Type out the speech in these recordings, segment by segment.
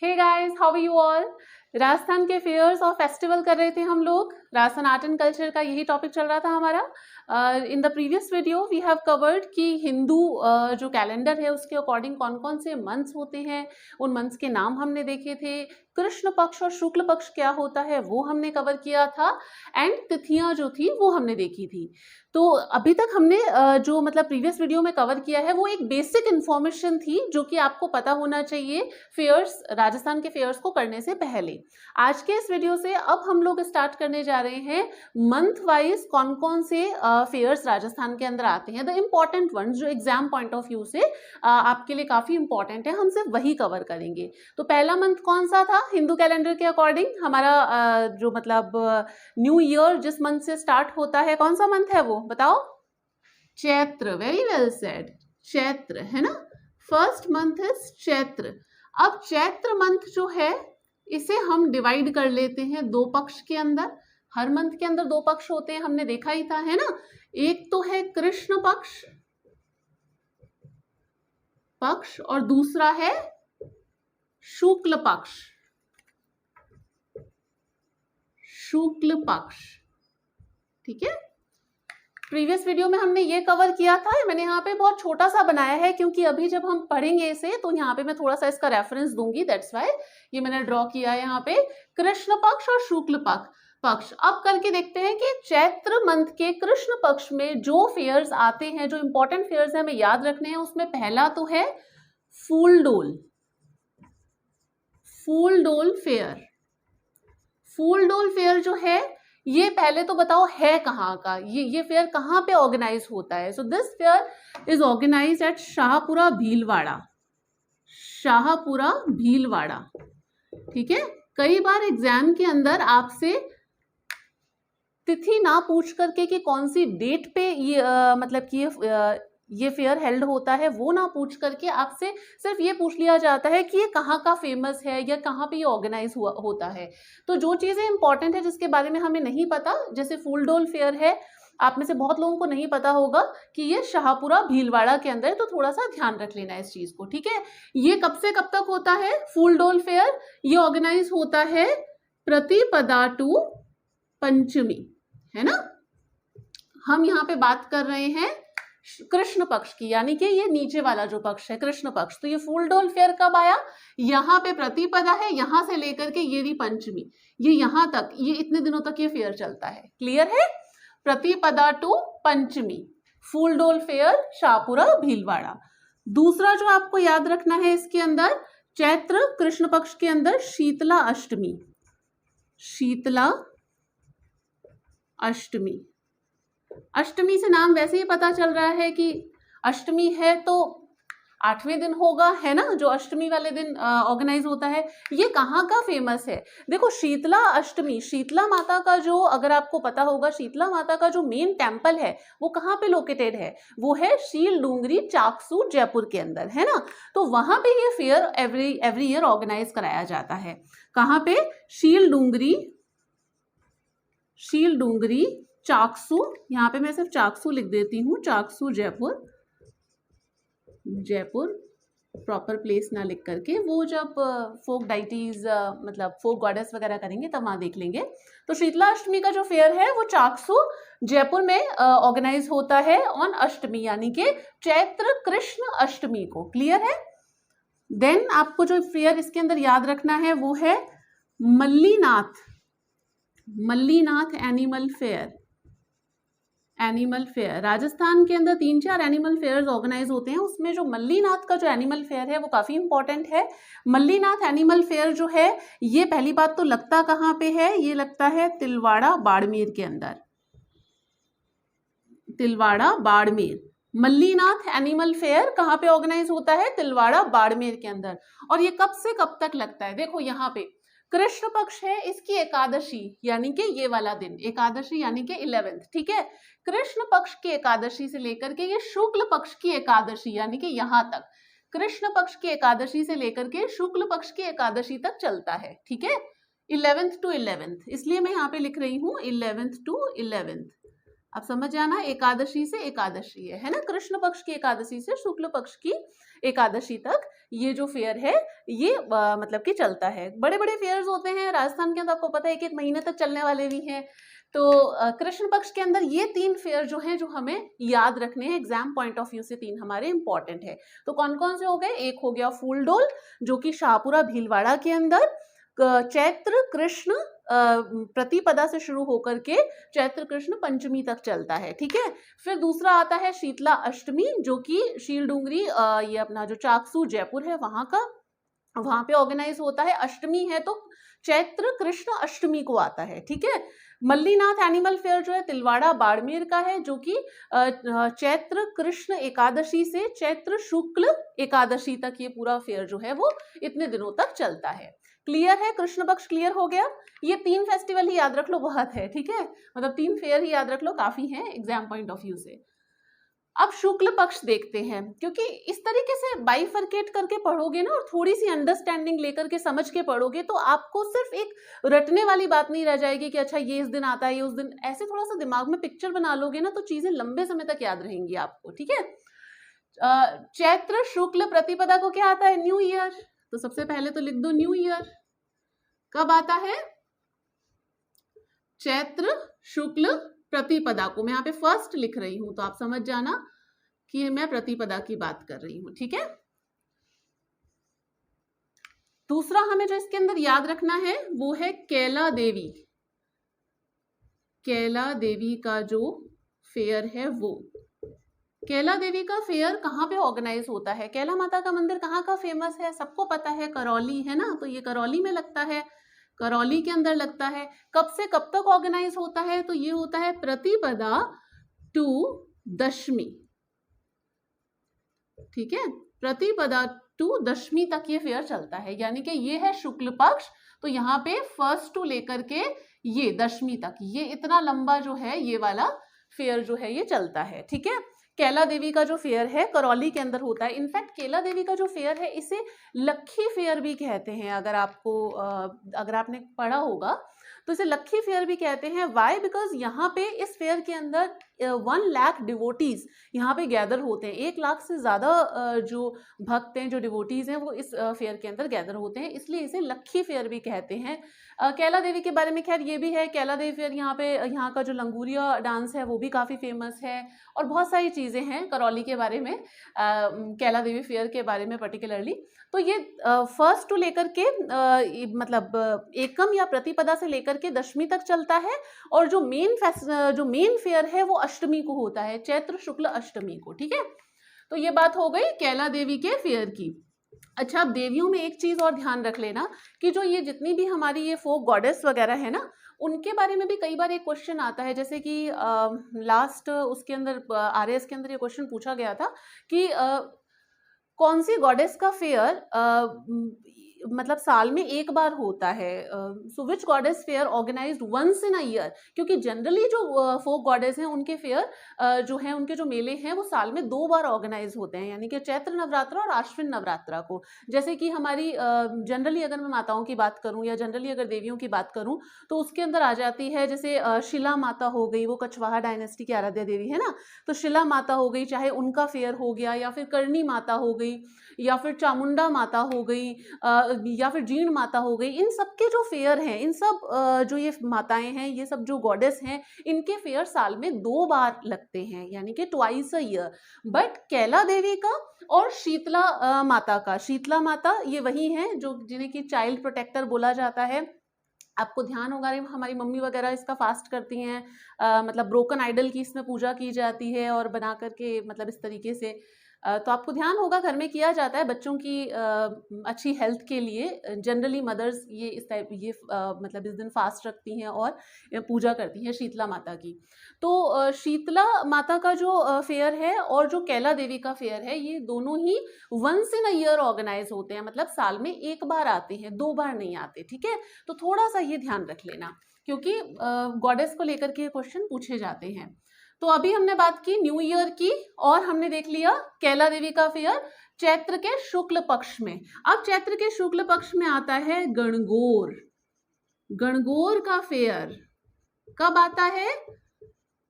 Hey guys, how are you all. Rajasthan के fairs और festival कर रहे थे हम लोग। राजस्थान आर्ट एंड कल्चर का यही टॉपिक चल रहा था हमारा। In the previous video we have covered कि हिंदू जो कैलेंडर है उसके अकॉर्डिंग कौन कौन से मंथ्स होते हैं, उन मंथ्स के नाम हमने देखे थे। कृष्ण पक्ष और शुक्ल पक्ष क्या होता है वो हमने कवर किया था, एंड तिथियां जो थी वो हमने देखी थी। तो अभी तक हमने जो मतलब प्रीवियस वीडियो में कवर किया है वो एक बेसिक इन्फॉर्मेशन थी जो कि आपको पता होना चाहिए फेयर्स, राजस्थान के फेयर्स को करने से पहले। आज के इस वीडियो से अब हम लोग स्टार्ट करने जा रहे हैं मंथ वाइज कौन कौन से फेयर्स राजस्थान के अंदर आते हैं, द इम्पॉर्टेंट वन जो एग्जाम पॉइंट ऑफ व्यू से आपके लिए काफी इंपॉर्टेंट है, हम सिर्फ वही कवर करेंगे। तो पहला मंथ कौन सा था हिंदू कैलेंडर के अकॉर्डिंग हमारा जो मतलब न्यू ईयर जिस मंथ से स्टार्ट होता है, कौन सा मंथ है वो बताओ? Chaitra. Very well said, Chaitra है ना। First month is Chaitra. अब चैत्र मंथ जो है इसे हम डिवाइड कर लेते हैं दो पक्ष के अंदर। हर मंथ के अंदर दो पक्ष होते हैं, हमने देखा ही था, है ना। एक तो है कृष्ण पक्ष और दूसरा है शुक्ल पक्ष। शुक्ल पक्ष, ठीक है। प्रीवियस वीडियो में हमने ये कवर किया था, मैंने यहाँ पे बहुत छोटा सा बनाया है क्योंकि अभी जब हम पढ़ेंगे इसे तो यहाँ पे मैं थोड़ा सा इसका रेफरेंस दूंगी, दैट्स वाई ये मैंने ड्रॉ किया है यहाँ पे कृष्ण पक्ष और शुक्ल पक्ष। अब करके देखते हैं कि चैत्र मंथ के कृष्ण पक्ष में जो फेयर्स आते हैं, जो इंपॉर्टेंट फेयर्स है हमें याद रखने हैं, उसमें पहला तो है फूलडोल। फूलडोल फेयर। फूलडोल फेयर जो है ये पहले तो बताओ है कहाँ का, ये फेयर कहाँ पे ऑर्गेनाइज होता है? So this fair is organise at Shahpura Bhilwara. Shahpura Bhilwara, ठीक है। कई बार एग्जाम के अंदर आपसे तिथि ना पूछ करके कि कौन सी डेट पे ये मतलब कि ये फेयर हेल्ड होता है वो ना पूछ करके आपसे सिर्फ ये पूछ लिया जाता है कि ये कहाँ का फेमस है या कहाँ पे ये ऑर्गेनाइज होता है। तो जो चीजें इंपॉर्टेंट है जिसके बारे में हमें नहीं पता, जैसे फूलडोल फेयर है, आप में से बहुत लोगों को नहीं पता होगा कि ये शाहपुरा भीलवाड़ा के अंदर, तो थोड़ा सा ध्यान रख लेना इस चीज को, ठीक है। ये कब से कब तक होता है फूलडोल फेयर? ये ऑर्गेनाइज होता है प्रतिपदा टू पंचमी, है ना। हम यहाँ पे बात कर रहे हैं कृष्ण पक्ष की, यानी कि ये नीचे वाला जो पक्ष है कृष्ण पक्ष। तो ये फूलडोल फेयर कब आया? यहाँ पे प्रतिपदा है, यहां से लेकर के ये पंचमी, ये यहां तक, ये इतने दिनों तक ये फेयर चलता है। क्लियर है? प्रतिपदा टू पंचमी, फूलडोल फेयर शाहपुरा भीलवाड़ा। दूसरा जो आपको याद रखना है इसके अंदर, चैत्र कृष्ण पक्ष के अंदर शीतला अष्टमी। शीतला अष्टमी। अष्टमी से नाम वैसे ही पता चल रहा है कि अष्टमी है तो 8वें दिन होगा, है ना, जो अष्टमी वाले दिन ऑर्गेनाइज होता है। ये कहाँ का फेमस है? देखो शीतला अष्टमी, शीतला माता का जो, अगर आपको पता होगा, शीतला माता का जो मेन टेम्पल है वो कहाँ पे लोकेटेड है? वो है शील डूंगरी चाकसू जयपुर के अंदर, है ना। तो वहां पे ये फेयर एवरी ईयर ऑर्गेनाइज कराया जाता है। कहाँ पे? शील डूंगरी चाकसू, यहाँ पे मैं सिर्फ चाकसू लिख देती हूँ, चाकसू जयपुर प्रॉपर प्लेस ना लिख करके, वो जब फोक डाइटीज मतलब फोक गॉडेस वगैरह करेंगे तब वहां देख लेंगे। तो शीतला अष्टमी का जो फेयर है वो चाकसू जयपुर में ऑर्गेनाइज होता है ऑन अष्टमी, यानी कि चैत्र कृष्ण अष्टमी को। क्लियर है? देन आपको जो फेयर इसके अंदर याद रखना है वो है मल्लीनाथ एनिमल फेयर। राजस्थान के अंदर 3-4 एनिमल फेयर्स ऑर्गेनाइज होते हैं, उसमें जो मल्लीनाथ का जो एनिमल फेयर है वो काफी इंपॉर्टेंट है। मल्लीनाथ एनिमल फेयर जो है ये पहली बात तो लगता कहाँ पे है? ये लगता है तिलवाड़ा बाड़मेर के अंदर। तिलवाड़ा बाड़मेर। मल्लीनाथ एनिमल फेयर कहाँ पे ऑर्गेनाइज होता है? तिलवाड़ा बाड़मेर के अंदर। और ये कब से कब तक लगता है? देखो यहाँ पे कृष्ण पक्ष है, इसकी एकादशी यानी कि ये वाला दिन, एकादशी यानी कि 11th, ठीक है। कृष्ण पक्ष की एकादशी से लेकर के ये शुक्ल पक्ष की एकादशी यानी कि यहां तक, कृष्ण पक्ष की एकादशी से लेकर के शुक्ल पक्ष की एकादशी तक चलता है, ठीक है। 11th to 11th, इसलिए मैं यहाँ पे लिख रही हूँ 11th to 11th। आप समझ जाना, एकादशी से एकादशी है ना, कृष्ण पक्ष की एकादशी से शुक्ल पक्ष की एकादशी तक ये जो फेयर है ये मतलब कि चलता है। बड़े बड़े फेयर्स होते हैं राजस्थान के अंदर, आपको पता है कि 1 महीने तक चलने वाले भी हैं। तो कृष्ण पक्ष के अंदर ये 3 फेयर जो हैं जो हमें याद रखने हैं, एग्जाम पॉइंट ऑफ व्यू से 3 हमारे इंपॉर्टेंट है। तो कौन कौन से हो गए? एक हो गया फूलडोल जो कि शाहपुरा भीलवाड़ा के अंदर चैत्र कृष्ण प्रतिपदा से शुरू होकर के चैत्र कृष्ण पंचमी तक चलता है, ठीक है। फिर दूसरा आता है शीतला अष्टमी जो कि शीलडुंगरी ये अपना जो चाकसू जयपुर है वहां पे ऑर्गेनाइज होता है। अष्टमी है तो चैत्र कृष्ण अष्टमी को आता है, ठीक है। मल्लीनाथ एनिमल फेयर जो है तिलवाड़ा बाड़मेर का है जो कि चैत्र कृष्ण एकादशी से चैत्र शुक्ल एकादशी तक ये पूरा फेयर जो है वो इतने दिनों तक चलता है। क्लियर है? कृष्ण पक्ष क्लियर हो गया। ये 3 फेस्टिवल ही याद रख लो, बहुत है, ठीक है। मतलब 3 फेयर ही याद रख लो, काफी है एग्जाम पॉइंट ऑफ व्यू से। अब शुक्ल पक्ष देखते हैं, क्योंकि इस तरीके से बाइफरकेट करके पढ़ोगे ना और थोड़ी सी अंडरस्टैंडिंग लेकर के समझ के पढ़ोगे तो आपको सिर्फ एक रटने वाली बात नहीं रह जाएगी कि अच्छा ये इस दिन आता है ये उस दिन, ऐसे थोड़ा सा दिमाग में पिक्चर बना लोगे ना तो चीजें लंबे समय तक याद रहेंगी आपको, ठीक है। चैत्र शुक्ल प्रतिपदा को क्या आता है? New year. तो सबसे पहले तो लिख दो न्यू ईयर कब आता है? चैत्र शुक्ल प्रतिपदा को। मैं यहाँ पे फर्स्ट लिख रही हूं तो आप समझ जाना कि मैं प्रतिपदा की बात कर रही हूं, ठीक है। दूसरा हमें जो इसके अंदर याद रखना है वो है कैला देवी। कैला देवी का जो फेयर है वो, कैला देवी का फेयर कहाँ पे ऑर्गेनाइज होता है? कैला माता का मंदिर कहाँ का फेमस है? सबको पता है, करौली है ना। तो ये करौली में लगता है, करौली के अंदर लगता है। कब से कब तक ऑर्गेनाइज होता है? तो ये होता है प्रतिपदा टू दशमी, ठीक है। प्रतिपदा टू दशमी तक ये फेयर चलता है, यानी कि ये है शुक्ल पक्ष। तो यहाँ पे फर्स्ट टू लेकर के ये दशमी तक, ये इतना लंबा जो है ये वाला फेयर जो है ये चलता है, ठीक है। कैला देवी का जो फेयर है करौली के अंदर होता है। इनफैक्ट कैला देवी का जो फेयर है इसे लक्खी फेयर भी कहते हैं। अगर आपने पढ़ा होगा तो इसे लक्खी फेयर भी कहते हैं। वाई? बिकॉज यहाँ पे इस फेयर के अंदर 1 लाख डिवोटीज यहाँ पे गैदर होते हैं। 1 लाख से ज्यादा जो भक्त हैं, जो डिवोटीज हैं, वो इस फेयर के अंदर गैदर होते हैं, इसलिए इसे लक्खी फेयर भी कहते हैं। कैला देवी के बारे में खैर ये भी है, कैला देवी फेयर यहाँ का जो लंगूरिया डांस है वो भी काफी फेमस है और बहुत सारी चीजें हैं करौली के बारे में, कैला देवी फेयर के बारे में पर्टिकुलरली। तो ये फर्स्ट टू लेकर के मतलब एकम या प्रतिपदा से लेकर के दशमी तक चलता है और जो मेन फेयर है वो अष्टमी को होता है, चैत्र शुक्ल अष्टमी को, ठीक है। तो ये बात हो गई कैला देवी के फेयर की। अच्छा, अब देवियों में एक चीज और ध्यान रख लेना कि जो ये जितनी भी हमारी ये फोक गॉडेस वगैरह है ना, उनके बारे में भी कई बार एक क्वेश्चन आता है। जैसे कि लास्ट उसके अंदर आरएस के अंदर ये क्वेश्चन पूछा गया था कि कौन सी गॉडेस का फेयर मतलब साल में एक बार होता है। So which goddess fair organized once in a year, क्योंकि जनरली जो फोक गॉडेस हैं उनके फेयर जो हैं, उनके जो मेले हैं वो साल में 2 बार ऑर्गेनाइज होते हैं, यानी कि चैत्र नवरात्र और आश्विन नवरात्रा को। जैसे कि हमारी जनरली अगर मैं माताओं की बात करूं या जनरली अगर देवियों की बात करूं तो उसके अंदर आ जाती है जैसे शिला माता हो गई, वो कछवाहा डायनेस्टी की आराध्य देवी है ना, तो शिला माता हो गई, चाहे उनका फेयर हो गया, या फिर करणी माता हो गई, या फिर चामुंडा माता हो गई, या फिर जीण माता हो गई। इन सब के जो फेयर हैं, इन सब जो ये माताएं हैं, ये सब जो गॉडेस हैं, इनके फेयर साल में 2 बार लगते हैं, यानी कि ट्वाइस अ ईयर। बट कैला देवी का और शीतला माता का, शीतला माता ये वही हैं जो जिन्हें की चाइल्ड प्रोटेक्टर बोला जाता है। आपको ध्यान होगा हमारी मम्मी वगैरह इसका फास्ट करती हैं, मतलब ब्रोकन आइडल की इसमें पूजा की जाती है और बना करके मतलब इस तरीके से, तो आपको ध्यान होगा घर में किया जाता है बच्चों की अच्छी हेल्थ के लिए। जनरली मदर्स ये इस टाइप मतलब इस दिन फास्ट रखती हैं और पूजा करती हैं शीतला माता की। तो शीतला माता का जो फेयर है और जो कैला देवी का फेयर है, ये दोनों ही once in a year organize होते हैं, मतलब साल में 1 बार आते हैं, 2 बार नहीं आते, ठीक है। तो थोड़ा सा ये ध्यान रख लेना, क्योंकि गॉडेस को लेकर के क्वेश्चन पूछे जाते हैं। तो अभी हमने बात की न्यू ईयर की और हमने देख लिया कैला देवी का फेयर चैत्र के शुक्ल पक्ष में। अब चैत्र के शुक्ल पक्ष में आता है गणगौर। गणगौर का फेयर कब आता है?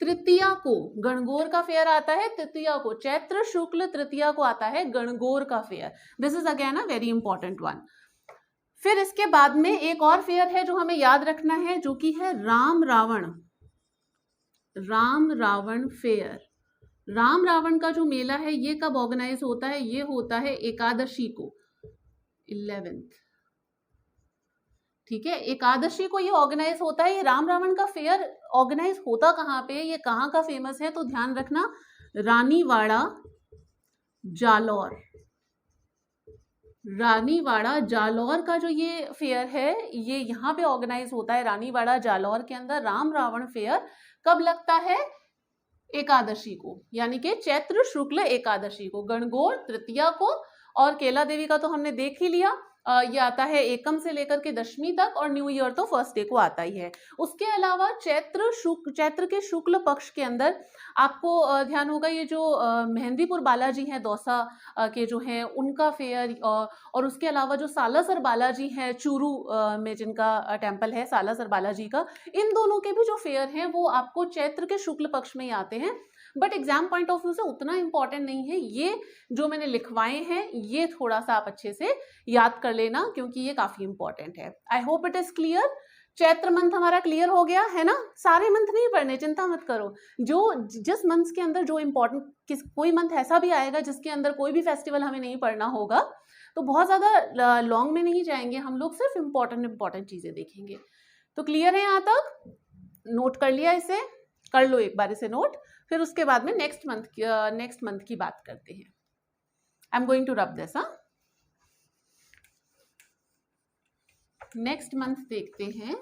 तृतीया को गणगौर का फेयर आता है, तृतीया को चैत्र शुक्ल तृतीया को आता है गणगौर का fair. This is again a very important one. फिर इसके बाद में एक और फेयर है जो हमें याद रखना है, जो कि है राम रावण फेयर। राम रावण का जो मेला है ये कब ऑर्गेनाइज होता है? ये होता है एकादशी को, 11th, ठीक है, एकादशी को ये ऑर्गेनाइज होता है। ये राम रावण का फेयर ऑर्गेनाइज होता कहाँ पे, ये कहाँ का फेमस है? तो ध्यान रखना, रानीवाड़ा जालौर। रानीवाड़ा जालौर का जो ये फेयर है ये यहाँ पे ऑर्गेनाइज होता है, रानीवाड़ा जालौर के अंदर। राम रावण फेयर कब लगता है? एकादशी को, यानी कि चैत्र शुक्ल एकादशी को, गणगौर तृतीया को, और केला देवी का तो हमने देख ही लिया, ये आता है एकम से लेकर के दशमी तक, और न्यू ईयर तो फर्स्ट डे को आता ही है। उसके अलावा चैत्र के शुक्ल पक्ष के अंदर आपको ध्यान होगा ये जो मेहंदीपुर बालाजी हैं दौसा के जो हैं उनका फेयर, और उसके अलावा जो सालासर बालाजी हैं चूरू में जिनका टेम्पल है सालासर बालाजी का, इन दोनों के भी जो फेयर हैं वो आपको चैत्र के शुक्ल पक्ष में ही आते हैं। But exam point of view से उतना इंपॉर्टेंट नहीं है। ये जो मैंने लिखवाए हैं ये थोड़ा सा आप अच्छे से याद कर लेना, क्योंकि ये काफी इंपॉर्टेंट है। I hope it is clear. Chaitra month हमारा क्लियर हो गया है ना? सारे मंथ नहीं पढ़ने, चिंता मत करो। जो जिस मंथ के अंदर जो इम्पोर्टेंट, कोई मंथ ऐसा भी आएगा जिसके अंदर कोई भी फेस्टिवल हमें नहीं पढ़ना होगा, तो बहुत ज्यादा लॉन्ग में नहीं जाएंगे हम लोग, सिर्फ इंपॉर्टेंट चीजें देखेंगे। तो क्लियर है यहाँ तक? नोट कर लिया, इसे कर लो एक बार इसे नोट, फिर उसके बाद में नेक्स्ट मंथ की बात करते हैं। I am going to rub this. Next month देखते हैं,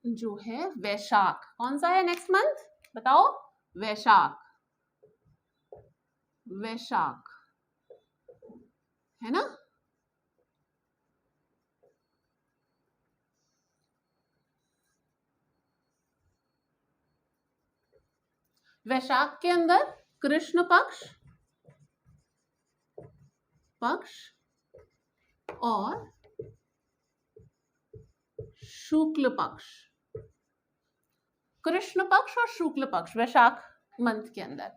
जो है वैशाख। कौन सा है नेक्स्ट मंथ बताओ? वैशाख है ना? वैशाख के अंदर कृष्ण पक्ष और शुक्ल पक्ष, कृष्ण पक्ष और शुक्ल पक्ष वैशाख मंथ के अंदर।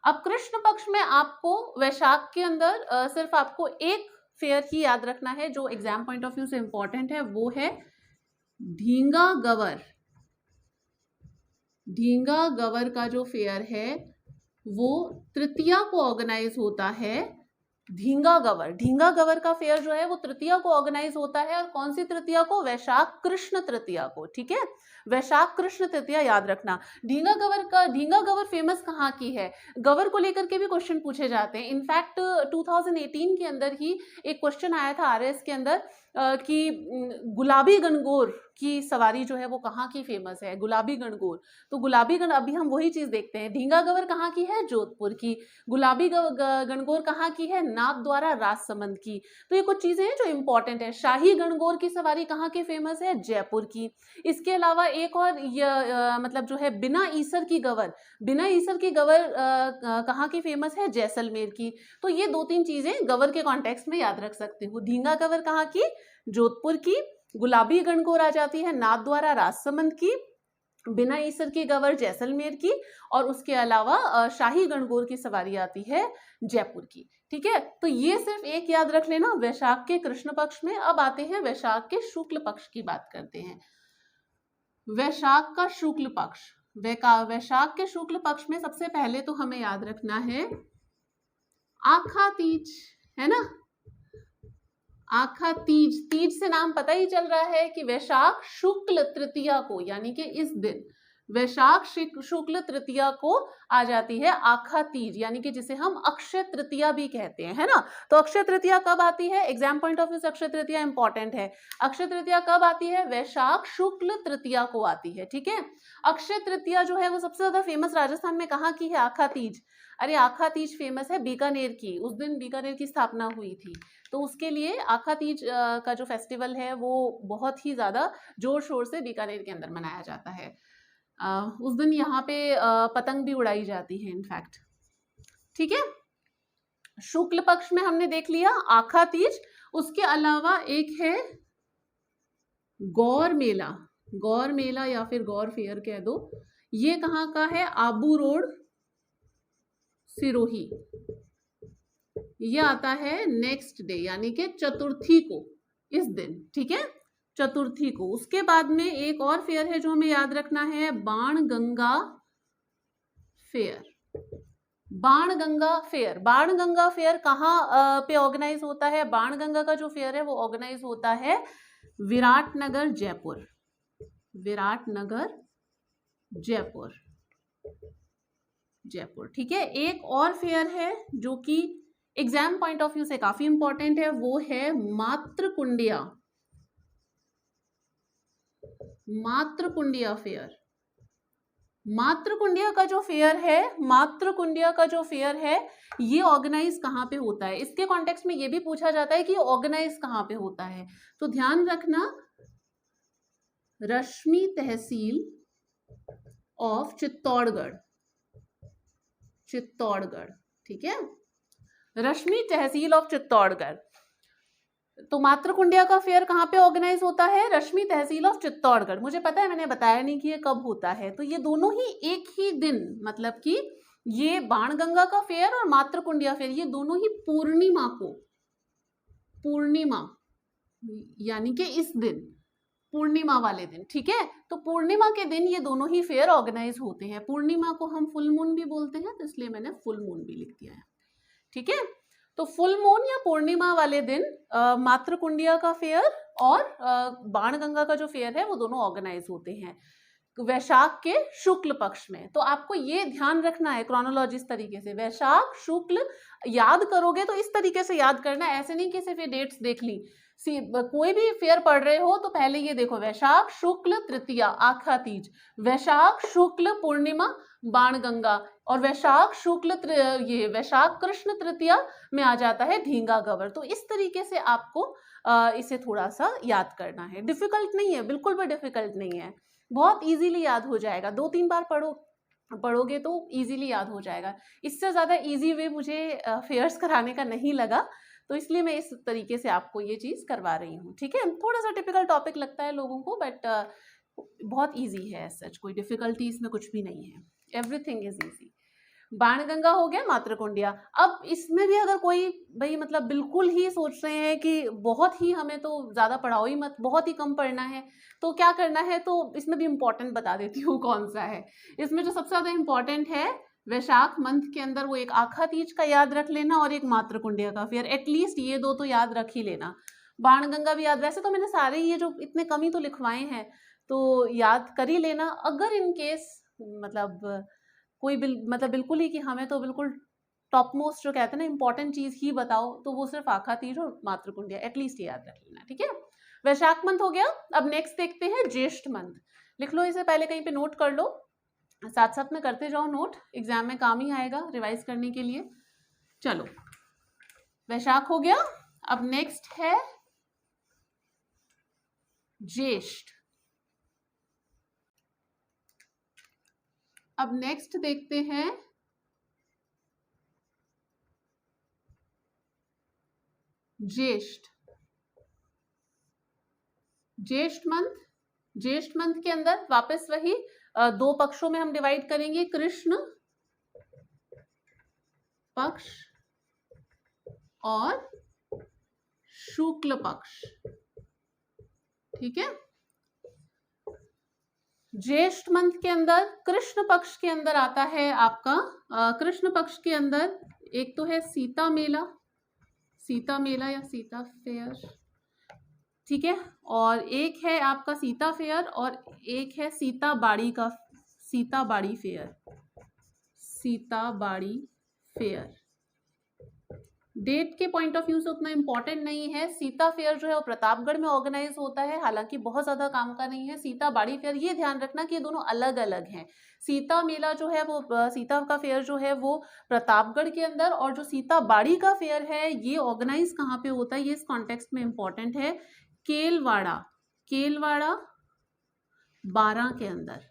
अब कृष्ण पक्ष में आपको वैशाख के अंदर सिर्फ आपको एक फेयर ही याद रखना है जो एग्जाम पॉइंट ऑफ व्यू से इंपॉर्टेंट है, वो है ढींगा गवर। ढींगा गवर का जो फेयर है वो तृतीया को ऑर्गेनाइज होता है। ढींगा गवर का फेयर जो है वो तृतीया को ऑर्गेनाइज होता है, और कौन सी तृतीया को? वैशाख कृष्ण तृतीया को, ठीक है, वैशाख कृष्ण तृतीया याद रखना। ढींगा गवर फेमस कहाँ की है? गवर को लेकर के भी क्वेश्चन पूछे जाते हैं। इनफैक्ट 2018 के अंदर ही एक क्वेश्चन आया था आरएस के अंदर कि गुलाबी गणगौर की सवारी जो है वो कहाँ की फेमस है? गुलाबी गणगौर। तो अभी हम वही चीज देखते हैं। ढींगा गवर कहाँ की है? जोधपुर की। गुलाबी गणगौर कहाँ की है? नाथद्वारा राजसमंद की। तो ये कुछ चीजें हैं जो इंपॉर्टेंट है। शाही गणगौर की सवारी कहाँ की फेमस है? जयपुर की। इसके अलावा एक और मतलब जो है बिना ईसर की गवर कहाँ की फेमस है? जैसलमेर की। तो ये 2-3 चीजें गवर के कॉन्टेक्स्ट में याद रख सकते हो। ढींगा गवर कहाँ की? जोधपुर की। गुलाबी गणगौर आ जाती है नाथद्वारा राजसमंद की। बिना ईसर की गवर जैसलमेर की, और उसके अलावा शाही गणगौर की सवारी आती है जयपुर की, ठीक है। तो ये सिर्फ एक याद रख लेना वैशाख के कृष्ण पक्ष में। अब आते हैं वैशाख के शुक्ल पक्ष की बात करते हैं। वैशाख का शुक्ल पक्ष, वैशाख के शुक्ल पक्ष में सबसे पहले तो हमें याद रखना है आखा तीज, है ना। आखा तीज, तीज से नाम पता ही चल रहा है कि वैशाख शुक्ल तृतीया को, यानी कि इस दिन वैशाख शुक्ल तृतीया को आ जाती है आखा तीज, यानी कि जिसे हम अक्षय तृतीया भी कहते हैं, है ना। तो अक्षय तृतीया कब आती है? एग्जाम पॉइंट ऑफ व्यू से अक्षय तृतीया इंपॉर्टेंट है। अक्षय तृतीया कब आती है? वैशाख शुक्ल तृतीया को आती है, ठीक है। अक्षय तृतीया जो है वो सबसे ज्यादा फेमस राजस्थान में कहाँ की है? आखा तीज। अरे आखा तीज फेमस है बीकानेर की, उस दिन बीकानेर की स्थापना हुई थी, तो उसके लिए आखा तीज का जो फेस्टिवल है वो बहुत ही ज्यादा जोर शोर से बीकानेर के अंदर मनाया जाता है। उस दिन यहाँ पे पतंग भी उड़ाई जाती है इनफैक्ट, ठीक है। शुक्ल पक्ष में हमने देख लिया आखा तीज। उसके अलावा एक है गौर मेला, गौर मेला या फिर गौर फेयर कह दो, ये कहाँ का है? आबू रोड, सिरोही। ये आता है नेक्स्ट डे यानी कि चतुर्थी को, इस दिन, ठीक है, चतुर्थी को। उसके बाद में एक और फेयर है जो हमें याद रखना है, Banganga fair. Banganga fair, Banganga fair कहाँ पे ऑर्गेनाइज होता है? बाणगंगा का जो फेयर है वो ऑर्गेनाइज होता है विराटनगर, जयपुर। विराटनगर, जयपुर, जयपुर, ठीक है। एक और फेयर है जो कि एग्जाम पॉइंट ऑफ व्यू से काफी इंपॉर्टेंट है, वो है मातृकुंडिया, मातृकुंडिया फेयर। मातृकुंडिया का जो फेयर है, मातृकुंडिया का जो फेयर है, ये ऑर्गेनाइज कहाँ पे होता है? इसके कॉन्टेक्स्ट में ये भी पूछा जाता है कि ऑर्गेनाइज कहाँ पे होता है, तो ध्यान रखना, रश्मि तहसील ऑफ चित्तौड़गढ़, चित्तौड़गढ़, ठीक है, रश्मि तहसील ऑफ चित्तौड़गढ़। तो मातृकुंडिया का फेयर कहाँ पे ऑर्गेनाइज होता है? रश्मि तहसील ऑफ चित्तौड़गढ़। मुझे पता है, मैंने बताया नहीं कि ये कब होता है, तो ये दोनों ही एक ही दिन, मतलब कि ये बाणगंगा का फेयर और मातृकुंडिया फेयर, ये दोनों ही पूर्णिमा को, पूर्णिमा यानी कि इस दिन, पूर्णिमा वाले दिन, ठीक है। तो पूर्णिमा के दिन ये दोनों ही फेयर ऑर्गेनाइज होते हैं। पूर्णिमा को हम फुल मून भी बोलते हैं, तो इसलिए मैंने फुल मून भी लिख दिया है, ठीक है। तो फुल मून या पूर्णिमा वाले दिन मातृकुंडिया का फेयर और बाणगंगा का जो फेयर है वो दोनों ऑर्गेनाइज होते हैं वैशाख के शुक्ल पक्ष में। तो आपको ये ध्यान रखना है क्रोनोलॉजी इस तरीके से, वैशाख शुक्ल याद करोगे तो इस तरीके से याद करना, ऐसे नहीं कि सिर्फ ये डेट्स देख ली। कोई भी फेयर पढ़ रहे हो तो पहले ये देखो, वैशाख शुक्ल तृतीया आखा तीज, वैशाख शुक्ल पूर्णिमा बाणगंगा, और वैशाख शुक्ल ये वैशाख कृष्ण तृतीया में आ जाता है धींगा गवर। तो इस तरीके से आपको इसे थोड़ा सा याद करना है। डिफिकल्ट नहीं है, बिल्कुल भी डिफिकल्ट नहीं है, बहुत इजीली याद हो जाएगा। 2-3 बार पढ़ोगे तो इजीली याद हो जाएगा। इससे ज़्यादा इजी वे मुझे फेयर्स कराने का नहीं लगा, तो इसलिए मैं इस तरीके से आपको ये चीज़ करवा रही हूँ, ठीक है। थोड़ा सा टिपिकल टॉपिक लगता है लोगों को, बट बहुत ईजी है, सच कोई डिफिकल्टी इसमें कुछ भी नहीं है, एवरीथिंग इज ईजी। बाणगंगा हो गया, मातृकुंडिया। अब इसमें भी अगर कोई भाई मतलब बिल्कुल ही सोच रहे हैं कि बहुत ही हमें तो ज़्यादा पढ़ाओ ही मत, बहुत ही कम पढ़ना है, तो क्या करना है, तो इसमें भी इम्पोर्टेंट बता देती हूँ कौन सा है। इसमें जो सबसे ज़्यादा इम्पोर्टेंट है, वैशाख मंथ के अंदर वो एक आखा तीज का याद रख लेना और एक मातृकुंडिया का फेयर, एटलीस्ट ये दो तो याद रख ही लेना। बाणगंगा भी याद, वैसे तो मैंने सारे ये जो इतने कम ही तो लिखवाए हैं, तो याद कर ही लेना। अगर इन केस मतलब कोई मतलब बिल्कुल ही कि हमें तो बिल्कुल टॉप मोस्ट जो कहते हैं ना इंपॉर्टेंट चीज ही बताओ, तो वो सिर्फ आखा तीज और मातृकुंडिया, एटलीस्ट याद रख लेना, ठीक है। वैशाख मंथ हो गया। अब नेक्स्ट देखते हैं ज्येष्ठ मंथ। लिख लो इसे, पहले कहीं पे नोट कर लो, साथ साथ में करते जाओ नोट, एग्जाम में काम ही आएगा रिवाइज करने के लिए। चलो, वैशाख हो गया। अब नेक्स्ट है ज्येष्ठ। अब नेक्स्ट देखते हैं ज्येष्ठ। ज्येष्ठ मंथ, ज्येष्ठ मंथ के अंदर वापस वही दो पक्षों में हम डिवाइड करेंगे, कृष्ण पक्ष और शुक्ल पक्ष, ठीक है। ज्येष्ठ मंथ के अंदर कृष्ण पक्ष के अंदर आता है आपका, कृष्ण पक्ष के अंदर एक तो है सीता मेला, सीता मेला या सीता फेयर, ठीक है, और एक है आपका सीता फेयर और एक है सीता बाड़ी का, सीता बाड़ी फेयर, सीता बाड़ी फेयर। डेट के पॉइंट ऑफ व्यू से उतना इंपॉर्टेंट नहीं है। सीता फेयर जो है वो प्रतापगढ़ में ऑर्गेनाइज होता है, हालांकि बहुत ज्यादा काम का नहीं है। सीता बाड़ी फेयर, ये ध्यान रखना कि ये दोनों अलग अलग हैं। सीता मेला जो है वो, सीता का फेयर जो है वो प्रतापगढ़ के अंदर, और जो सीता बाड़ी का फेयर है ये ऑर्गेनाइज कहाँ पे होता है, ये इस कॉन्टेक्स्ट में इंपॉर्टेंट है, केलवाड़ा, केलवाड़ा 12 के अंदर,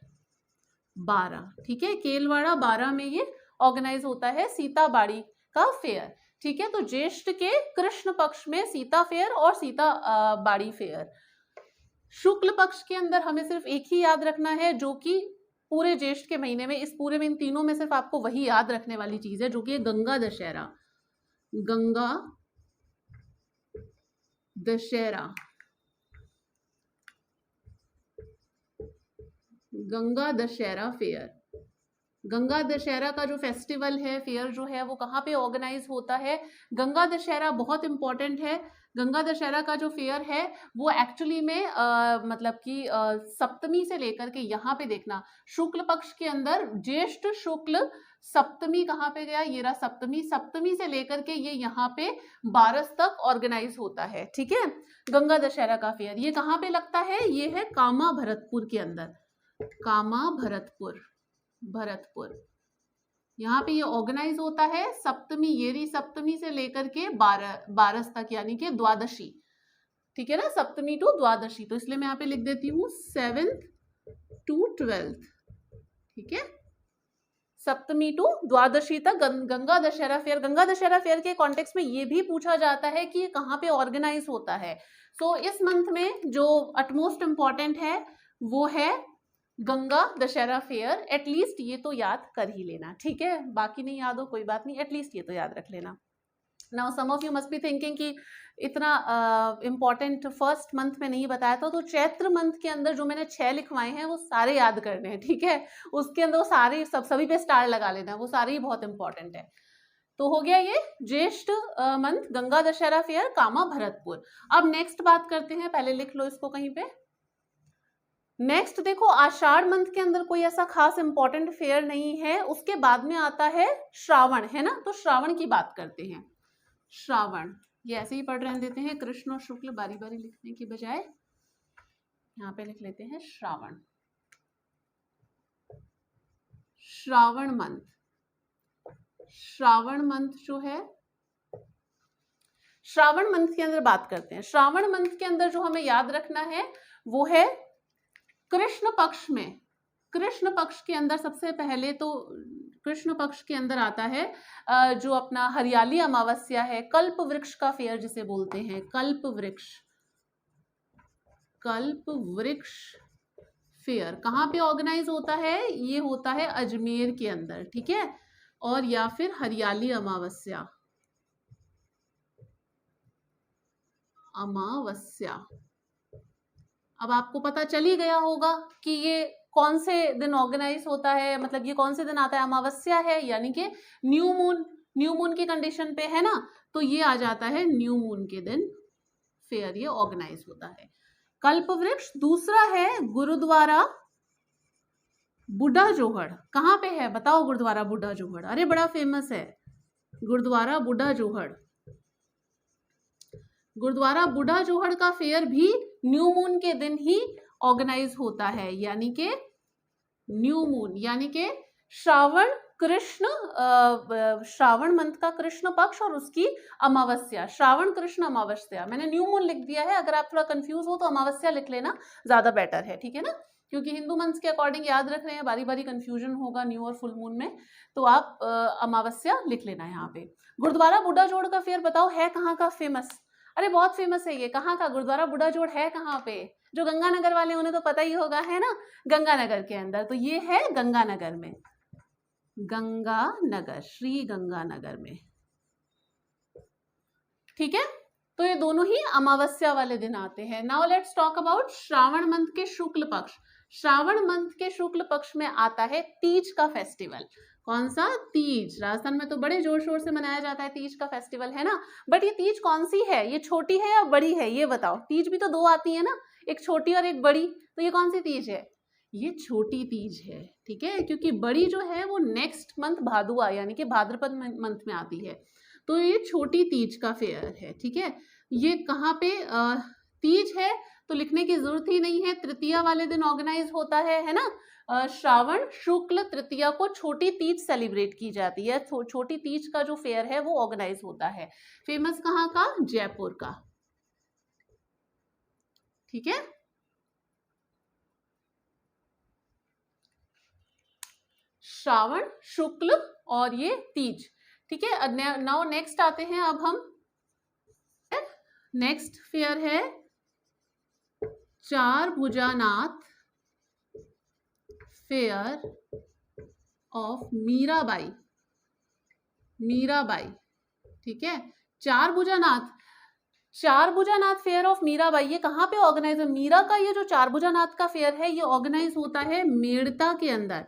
12, ठीक है, केलवाड़ा 12 में ये ऑर्गेनाइज होता है सीता बाड़ी का फेयर, ठीक है। तो ज्येष्ठ के कृष्ण पक्ष में सीता फेयर और सीता बाड़ी फेयर। शुक्ल पक्ष के अंदर हमें सिर्फ एक ही याद रखना है, जो कि पूरे ज्येष्ठ के महीने में, इस पूरे में इन तीनों में सिर्फ आपको वही याद रखने वाली चीज है, जो कि है गंगा दशहरा। गंगा दशहरा, गंगा दशहरा फेयर। गंगा दशहरा का जो फेस्टिवल है, फेयर जो है, वो कहाँ पे ऑर्गेनाइज होता है? गंगा दशहरा बहुत इंपॉर्टेंट है। गंगा दशहरा का जो फेयर है वो एक्चुअली में मतलब कि सप्तमी से लेकर के, यहाँ पे देखना, शुक्ल पक्ष के अंदर ज्येष्ठ शुक्ल सप्तमी कहाँ पे गया, ये रहा सप्तमी, सप्तमी से लेकर के ये यहाँ पे 12 तक ऑर्गेनाइज होता है। ठीक है, गंगा दशहरा का फेयर ये कहाँ पे लगता है? ये है कामा भरतपुर के अंदर, कामा भरतपुर, भरतपुर, यहाँ पे ये ऑर्गेनाइज होता है सप्तमी, येरी सप्तमी से लेकर के 12 तक, यानी कि द्वादशी। ठीक है ना, सप्तमी टू द्वादशी। तो इसलिए मैं यहाँ पे लिख देती हूँ 7th to 12th। ठीक है, सप्तमी टू द्वादशी तक गंगा दशहरा फेयर। गंगा दशहरा फेयर के कॉन्टेक्स्ट में ये भी पूछा जाता है कि ये कहाँ पे ऑर्गेनाइज होता है। तो इस मंथ में जो अटमोस्ट इम्पॉर्टेंट है वो है गंगा दशहरा फेयर। एटलीस्ट ये तो याद कर ही लेना, ठीक है, बाकी नहीं याद हो कोई बात नहीं, एटलीस्ट ये तो याद रख लेना। Now some of you must be thinking कि इतना इम्पॉर्टेंट फर्स्ट मंथ में नहीं बताया था, तो चैत्र मंथ के अंदर जो मैंने 6 लिखवाए हैं वो सारे याद करने हैं। ठीक है, उसके अंदर वो सारे सभी पे स्टार लगा लेना, वो सारे ही बहुत इंपॉर्टेंट है। तो हो गया ये ज्येष्ठ मंथ, गंगा दशहरा फेयर, कामा भरतपुर। अब नेक्स्ट बात करते हैं, पहले लिख लो इसको कहीं पे। नेक्स्ट देखो, आषाढ़ मंथ के अंदर कोई ऐसा खास इंपॉर्टेंट फेयर नहीं है, उसके बाद में आता है श्रावण, है ना। तो श्रावण की बात करते हैं। श्रावण, ये ऐसे ही पढ़ रहने देते हैं, कृष्ण और शुक्ल बारी बारी लिखने की बजाय यहाँ पे लिख लेते हैं श्रावण। श्रावण मंथ, श्रावण मंथ जो है, श्रावण मंथ के अंदर बात करते हैं। श्रावण मंथ के अंदर जो हमें याद रखना है वो है कृष्ण पक्ष में। कृष्ण पक्ष के अंदर सबसे पहले तो कृष्ण पक्ष के अंदर आता है जो अपना हरियाली अमावस्या है, कल्प वृक्ष का फेयर जिसे बोलते हैं, कल्प वृक्ष, कल्प वृक्ष फेयर कहाँ पे ऑर्गेनाइज होता है? ये होता है अजमेर के अंदर। ठीक है, और या फिर हरियाली अमावस्या, अमावस्या। अब आपको पता चल ही गया होगा कि ये कौन से दिन ऑर्गेनाइज होता है, मतलब ये कौन से दिन आता है, अमावस्या है, यानी कि न्यू मून, न्यू मून की कंडीशन पे है ना, तो ये आ जाता है न्यू मून के दिन फेयर ये ऑर्गेनाइज होता है। कल्प वृक्ष। दूसरा है गुरुद्वारा बुढ़ा जोहड़। कहाँ पे है बताओ गुरुद्वारा बुढ़ा जोहड़? अरे बड़ा फेमस है गुरुद्वारा बुढ़ा जोहड़। गुरुद्वारा बुढ़ा जोहड़ का फेयर भी न्यू मून के दिन ही ऑर्गेनाइज होता है, यानी कि न्यू मून, यानी कि श्रावण कृष्ण, श्रावण मंथ का कृष्ण पक्ष और उसकी अमावस्या, श्रावण कृष्ण अमावस्या। मैंने न्यू मून लिख दिया है, अगर आप थोड़ा कंफ्यूज हो तो अमावस्या लिख लेना, ज्यादा बेटर है। ठीक है ना, क्योंकि हिंदू मंथ के अकॉर्डिंग याद रख रहे हैं, बारी बारी कंफ्यूजन होगा न्यू और फुल मून में, तो आप अमावस्या लिख लेना यहाँ पे। गुरुद्वारा बुढ़ा जोड़ का फेयर बताओ है कहाँ का फेमस? अरे बहुत फेमस है ये। कहाँ का गुरुद्वारा बुढ़ा जोड़ है कहाँ पे? जो गंगानगर वाले उन्हें तो पता ही होगा, है ना, गंगानगर के अंदर। तो ये है गंगानगर में, गंगानगर, श्री गंगानगर में। ठीक है, तो ये दोनों ही अमावस्या वाले दिन आते हैं। Now let's talk about Shravan month के शुक्ल पक्ष। श्रावण मंथ के शुक्ल पक्ष में आता है तीज का फेस्टिवल। कौन सा? तीज। राजस्थान में तो बड़े जोर शोर से मनाया जाता है तीज का फेस्टिवल, है ना। बट ये तीज कौन सी है? ये छोटी है या बड़ी है, ये बताओ। तीज भी तो 2 आती है ना, एक छोटी और एक बड़ी, तो ये कौन सी तीज है? ये छोटी तीज है। ठीक है, क्योंकि बड़ी जो है वो नेक्स्ट मंथ भादुआ यानी कि भाद्रपद मंथ में आती है, तो ये छोटी तीज का फेयर है। ठीक है, ये कहाँ पे तीज है तो लिखने की जरूरत ही नहीं है, तृतीया वाले दिन ऑर्गेनाइज होता है ना। श्रावण शुक्ल तृतीया को छोटी तीज सेलिब्रेट की जाती है। छोटी तीज का जो फेयर है वो ऑर्गेनाइज होता है। फेमस कहाँ का? जयपुर का। ठीक है, श्रावण शुक्ल और ये तीज। ठीक है, नाउ नेक्स्ट आते हैं अब हम। नेक्स्ट फेयर है चार भुजानाथ फेयर ऑफ मीराबाई, मीराबाई, ठीक है। चार भुजानाथ फेयर ऑफ मीराबाई, ये कहाँ पे ऑर्गेनाइज है? मीरा का ये जो चार भुजानाथ का फेयर है ये ऑर्गेनाइज होता है मेड़ता के अंदर,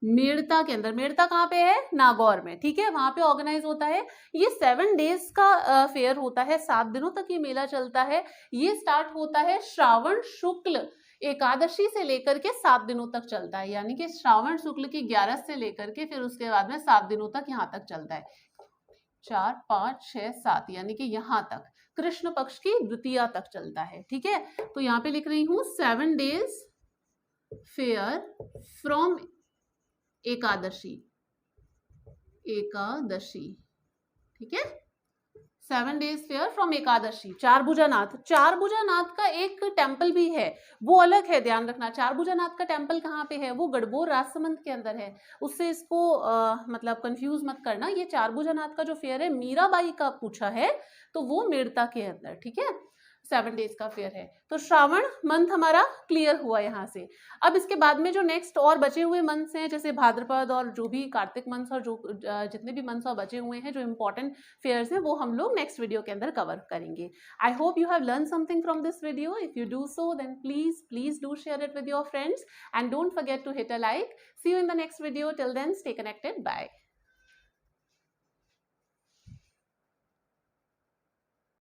मेड़ता के अंदर। मेड़ता कहाँ पे है? नागौर में, ठीक है, वहां पे ऑर्गेनाइज होता है। ये 7 डेज का फेयर होता है, 7 दिनों तक ये मेला चलता है। ये स्टार्ट होता है श्रावण शुक्ल एकादशी से लेकर के 7 दिनों तक चलता है, यानी कि श्रावण शुक्ल की 11 से लेकर के फिर उसके बाद में 7 दिनों तक यहाँ तक चलता है। 4, 5, 6, 7 यानी कि यहाँ तक कृष्ण पक्ष की द्वितीया तक चलता है, ठीक है। तो यहाँ पे लिख रही हूँ 7 days fair from Ekadashi, Ekadashi, ठीक है। 7 डेज फेयर फ्रॉम एकादशी। चार भुजानाथ का एक टेम्पल भी है, वो अलग है, ध्यान रखना। चार भुजानाथ का टेम्पल कहाँ पे है? वो गढ़बोर राजसमंद के अंदर है, उससे इसको मतलब कंफ्यूज मत करना। ये चार भुजानाथ का जो फेयर है मीराबाई का पूछा है, तो वो मेड़ता के अंदर, ठीक है। 7 डेज का फेयर है। तो श्रावण मंथ हमारा क्लियर हुआ यहाँ से। अब इसके बाद में जो नेक्स्ट और बचे हुए मंथ्स हैं, जैसे भाद्रपद और जो भी कार्तिक मंथ्स और जो जितने भी मंथ्स और बचे हुए हैं जो इंपॉर्टेंट फेयर्स हैं, वो हम लोग नेक्स्ट वीडियो के अंदर कवर करेंगे। I hope you have learn something from this video. If you do so then please do share it with your friends and don't forget to hit a like. See you in the next video. Till then stay connected, bye.